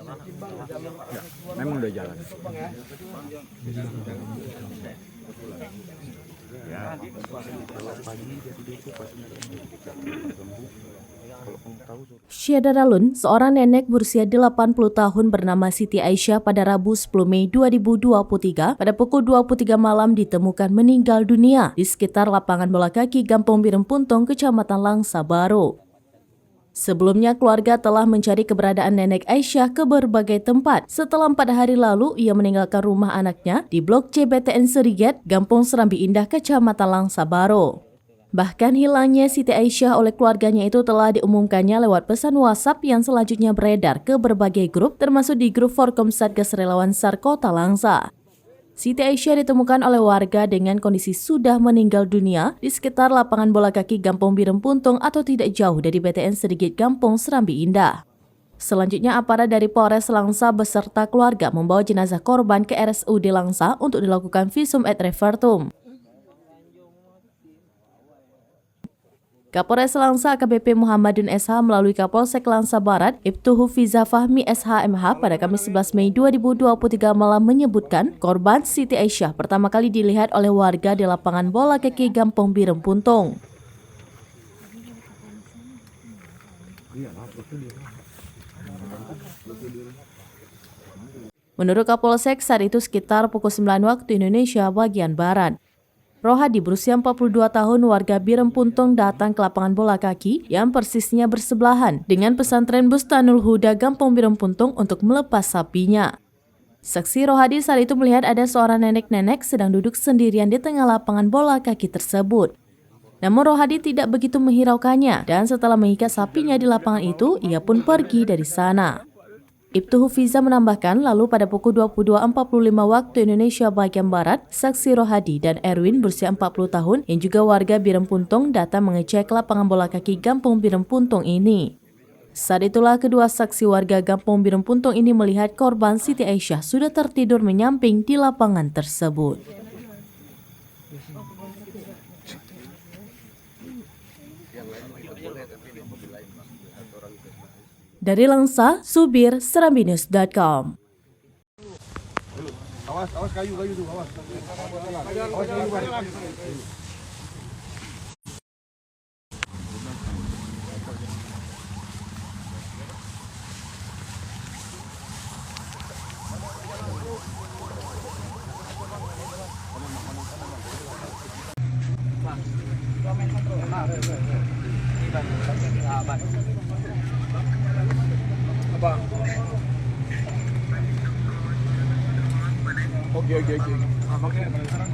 Ya, memang udah jalan. Syeda Dalun, seorang nenek berusia 80 tahun bernama Siti Aisyah pada Rabu 10 Mei 2023 pada pukul 23 malam ditemukan meninggal dunia di sekitar lapangan bola kaki Gampong Birem Puntong, Kecamatan Langsa Baru. Sebelumnya, keluarga telah mencari keberadaan nenek Aisyah ke berbagai tempat. Setelah 4 hari lalu, ia meninggalkan rumah anaknya di Blok C BTN Seriget, Gampong Serambi Indah, Kecamatan Langsa Baru. Bahkan hilangnya Siti Aisyah oleh keluarganya itu telah diumumkannya lewat pesan WhatsApp yang selanjutnya beredar ke berbagai grup, termasuk di grup Forkom Satgas Relawan SAR Kota Langsa. Siti Aisyah ditemukan oleh warga dengan kondisi sudah meninggal dunia di sekitar lapangan bola kaki Gampong Birem Puntong atau tidak jauh dari BTN Sedikit Gampong Serambi Indah. Selanjutnya, aparat dari Polres Langsa beserta keluarga membawa jenazah korban ke RSUD Langsa untuk dilakukan visum et repertum. Kapolres Langsa AKBP Muhammadun SH melalui Kapolsek Langsa Barat, Ibtu Hufiza Fahmi SHMH pada Kamis 11 Mei 2023 malam menyebutkan korban Siti Aisyah pertama kali dilihat oleh warga di lapangan bola kaki Gampong Birem Puntong. Menurut Kapolsek, saat itu sekitar pukul 9 waktu Indonesia bagian Barat. Rohadi berusia 42 tahun warga Birem Puntong datang ke lapangan bola kaki yang persisnya bersebelahan dengan pesantren Bustanul Huda Gampong Birem Puntong untuk melepas sapinya. Saksi Rohadi saat itu melihat ada seorang nenek-nenek sedang duduk sendirian di tengah lapangan bola kaki tersebut. Namun Rohadi tidak begitu menghiraukannya dan setelah mengikat sapinya di lapangan itu, ia pun pergi dari sana. Ibtu Hufiza menambahkan, lalu pada pukul 22.45 waktu Indonesia bagian Barat, saksi Rohadi dan Erwin berusia 40 tahun yang juga warga Birem Puntong datang mengecek lapangan bola kaki Gampong Birem Puntong ini. Saat itulah kedua saksi warga Gampong Birem Puntong ini melihat korban Siti Aisyah sudah tertidur menyamping di lapangan tersebut. Dari Langsa, Subir, serambinews.com. Awas kayu tuh, awas. Awas kayu. Apa? Oke. Nah, makanya sekarang